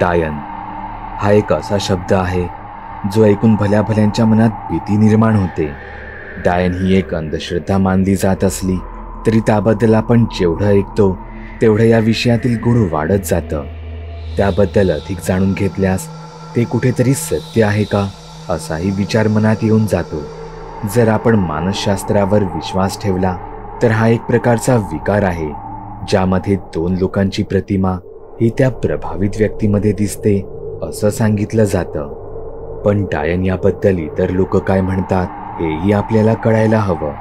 डायन हा एक असा शब्द आहे जो ऐकून भल्या भल्यांच्या मनात भीती निर्माण होते. डायन ही एक अंधश्रद्धा मानली जात असली तरी त्याबद्दल आपण जेवढं ऐकतो तेवढं या विषयातील गुण वाढत जातं. त्याबद्दल अधिक जाणून घेतल्यास ते कुठेतरी सत्य आहे का असाही विचार मनात येऊन जातो. जर आपण मानसशास्त्रावर विश्वास ठेवला तर हा एक प्रकारचा विकार आहे ज्यामध्ये दोन लोकांची प्रतिमा ही त्या प्रभावित व्यक्तीमध्ये दिसते असं सांगितलं जातं. पण डायन याबद्दल इतर लोक काय म्हणतात हेही आपल्याला कळायला हवं.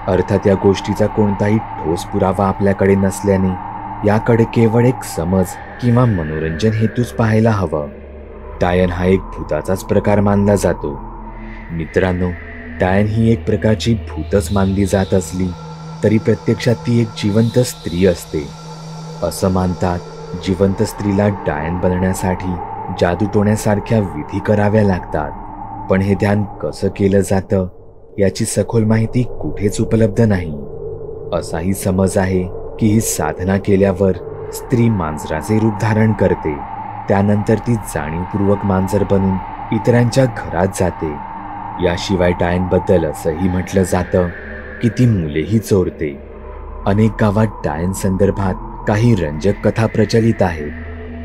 अर्थात या गोष्टीचा कोणताही ठोस पुरावा आपल्याकडे नसल्याने याकडे केवळ एक समज किंवा मनोरंजन हेतूच पाहायला हवं. डायन हा एक भूताचाच प्रकार मानला जातो. मित्रांनो, डायन ही एक प्रकारची भूतच मानली जात असली तरी प्रत्यक्षात ती एक जिवंत स्त्री असते. असं मानतात जिवंत स्त्रीला डायन बनण्यासाठी जादूटोण्यासारख्या विधी कराव्या लागतात. पण हे ध्यान कसं केलं जातं याची सखोल माहिती कुठेच उपलब्ध नाही. असाही समज आहे की ही साधना केल्यावर स्त्री मांजराचे रूप धारण करते. त्यानंतर ती जाणीवपूर्वक मांजर बनून इतरांच्या घरात जाते. याशिवाय डायनबद्दल असंही म्हटलं जातं की ती मुलेही चोरते. अनेक गावात डायन संदर्भात काही रंजक कथा प्रचलित आहेत.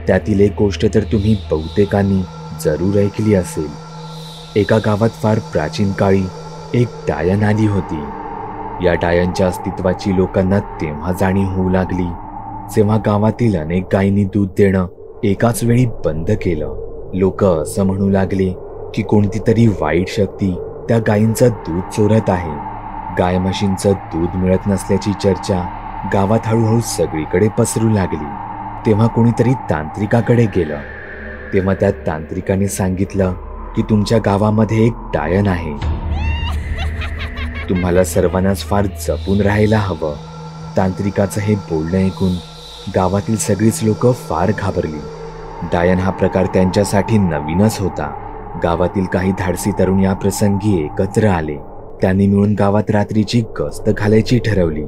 त्यातील एक गोष्ट तर तुम्ही बहुतेकांनी जरूर ऐकली असेल. एका गावात फार प्राचीन काळी एक डायन आली होती. या डायनच्या अस्तित्वाची लोकांना तेव्हा जाणीव होऊ लागली जेव्हा गावातील अनेक गायींनी दूध देणं एकाच वेळी बंद केलं. लोक असं म्हणू लागले की कोणती तरी वाईट शक्ती त्या गायींचं दूध चोरत आहे. गाय म्हशींचं दूध मिळत नसल्याची चर्चा गावात हळूहळू सगळीकडे पसरू लागली. तेव्हा कोणीतरी तांत्रिकाकडे गेलं. तेव्हा त्या तांत्रिकाने सांगितलं की तुमच्या गावामध्ये एक डायन आहे. तुम्हाला सर्वांनाच फार जपून राहायला हवं. तांत्रिकाचं हे बोलणं ऐकून गावातील सगळीच लोक फार घाबरली. डायन हा प्रकार त्यांच्यासाठी नवीनच होता. गावातील काही धाडसी तरुण या प्रसंगी एकत्र आले. त्यांनी मिळून गावात रात्रीची गस्त घालायची ठरवली.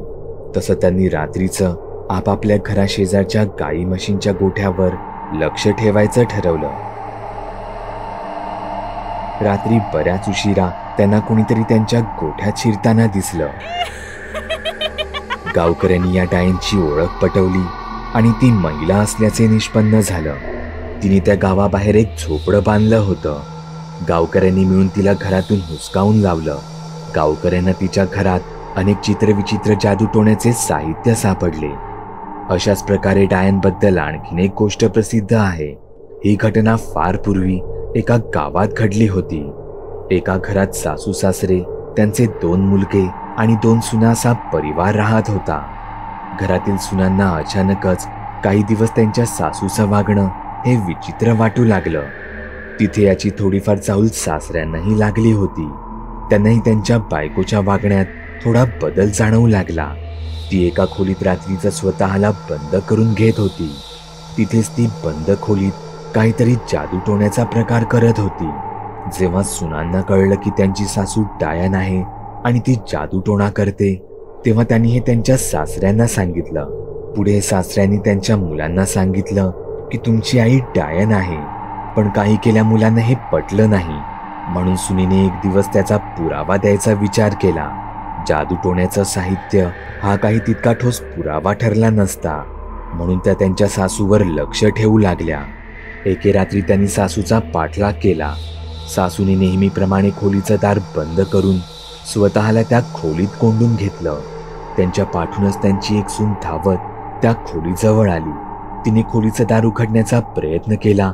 तसं त्यांनी रात्रीचं आपापल्या घराशेजारच्या गाई म्हशींच्या गोठ्यावर लक्ष ठेवायचं ठरवलं. रात्री बऱ्याच उशिरा त्यांना कोणीतरी त्यांच्या गोठ्यात शिरताना दिसलं. गावकऱ्यांनी या डायनची ओळख पटवली आणि ती महिला असल्याचे निष्पन्न झालं. तिने त्या गावाबाहेर एक झोपडं बांधलं होतं. गावकऱ्यांनी मिळून तिला घरातून हुसकावून लावलं. गावकऱ्यांना तिच्या घरात अनेक चित्रविचित्र जादूटोण्याचे साहित्य सापडले. अशाच प्रकारे डायनबद्दल आणखीन एक गोष्ट प्रसिद्ध आहे. ही घटना फार पूर्वी एका गावात घडली होती. एका घरात सासू सासरे, त्यांचे 2 मुलगे आणि 2 सुना असा परिवार राहत होता. घरातील सुनांना अचानकच काही दिवस त्यांच्या सासूचं वागणं हे विचित्र वाटू लागलं. तिथे याची थोडीफार चाहूल सासऱ्यांनाही लागली होती. त्यांनाही त्यांच्या बायकोच्या वागण्यात थोडा बदल जाणवू लागला. ती एका खोलीत रात्रीचं स्वतःला बंद करून घेत होती. तिथेच ती बंद खोलीत काहीतरी जादूटोण्याचा प्रकार करत होती. जेव्हा सुनांना कळलं की त्यांची सासू डायन आहे आणि ती जादूटोणा करते तेव्हा त्यांनी हे त्यांच्या सासऱ्यांना सांगितलं. पुढे सासऱ्यांनी त्यांच्या मुलांना सांगितलं की तुमची आई डायन आहे. पण काही केल्या मुलांना हे पटलं नाही. म्हणून सुनीने एक दिवस त्याचा पुरावा द्यायचा विचार केला. जादूटोण्याचं साहित्य हा काही तितका ठोस पुरावा ठरला नसता. म्हणून त्या त्यांच्या सासूवर लक्ष ठेवू लागल्या. एके रात्री त्यांनी सासूचा पाठलाग केला. सासूने नेहमीप्रमाणे खोलीचं दार बंद करून स्वतःला त्या खोलीत कोंडून घेतलं. त्यांच्या पाठूनच त्यांची एक सून धावत त्या खोलीजवळ आली. तिने खोलीचं दार उघडण्याचा प्रयत्न केला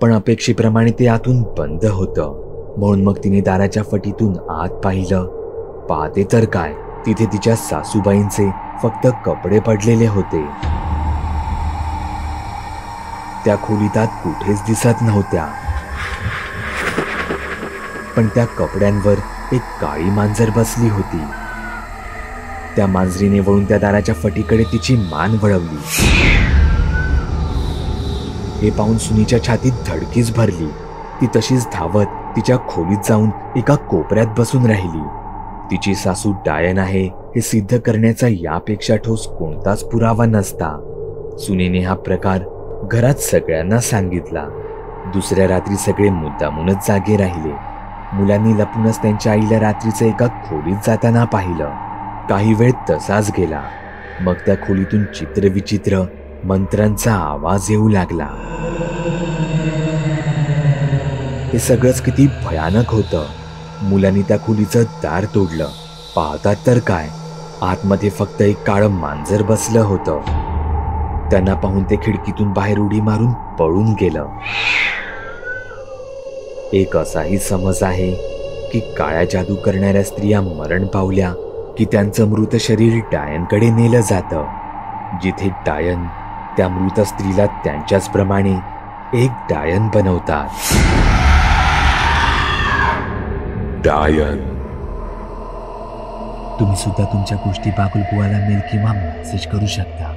पण अपेक्षेप्रमाणे ते आतून बंद होतं. म्हणून मग तिने दाराच्या फटीतून आत पाहिलं. पाहते तर काय, तिथे तिच्या सासूबाईंचे फक्त कपडे पडलेले होते. त्या खोलीत आत कुठेच दिसत नव्हत्या. पण त्या कपड्यांवर एक काळी मांजर बसली होती. त्या मांजरीने वळून त्या दाराच्या फटीकडे तिची मान वळवली. हे पाहून सुनीच्या छातीत धडकीच भरली. ती तशीच धावत तिच्या खोलीत जाऊन एका कोपऱ्यात बसून राहिली. तिची सासू डायन आहे हे सिद्ध करण्याचा यापेक्षा ठोस कोणताच पुरावा नसता. सुनीने हा प्रकार घरात सगळ्यांना सांगितला. दुसऱ्या रात्री सगळे मुद्दामूनच जागे राहिले. मुलांनी लपूनच त्यांच्या आईला रात्रीचं एका खोलीत जाताना पाहिलं. काही वेळ तसाच गेला. मग त्या खोलीतून चित्रविचित्र मंत्रांचा आवाज येऊ लागला. हे सगळंच किती भयानक होतं. मुलांनी त्या खोलीचं दार तोडलं. पाहतात तर काय, आतमध्ये फक्त एक काळं मांजर बसलं होतं. त्यांना पाहून ते खिडकीतून बाहेर उडी मारून पळून गेलं. एक असाही समज आहे की काळ्या जादू करणाऱ्या स्त्रिया मरण पावल्या की त्यांचं मृत शरीर डायनकडे नेलं जातं, जिथे डायन त्या मृत स्त्रीला त्यांच्याच प्रमाणे एक डायन बनवतात. डायन. तुम्ही सुद्धा तुमच्या गोष्टी बागुल बुवाला मेल किंवा मेसेज करू शकता.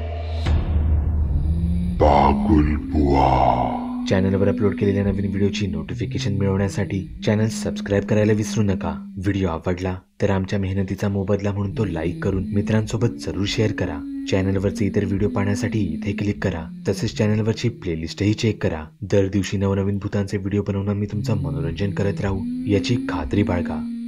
बागुल बुवा. चॅनलवर अपलोड केलेल्या नवीन व्हिडिओची नोटिफिकेशन मिळवण्यासाठी चॅनल सबस्क्राईब करायला विसरू नका. व्हिडिओ आवडला तर आमच्या मेहनतीचा मोबदला म्हणून तो लाईक करून मित्रांसोबत जरूर शेअर करा. चॅनलवरचे इतर व्हिडिओ पाहण्यासाठी इथे क्लिक करा. तसेच चॅनलवरची प्लेलिस्टही चेक करा. दर दिवशी नवनवीन भूतांचे व्हिडिओ बनवून मी तुमचं मनोरंजन करत राहू याची खात्री बाळगा.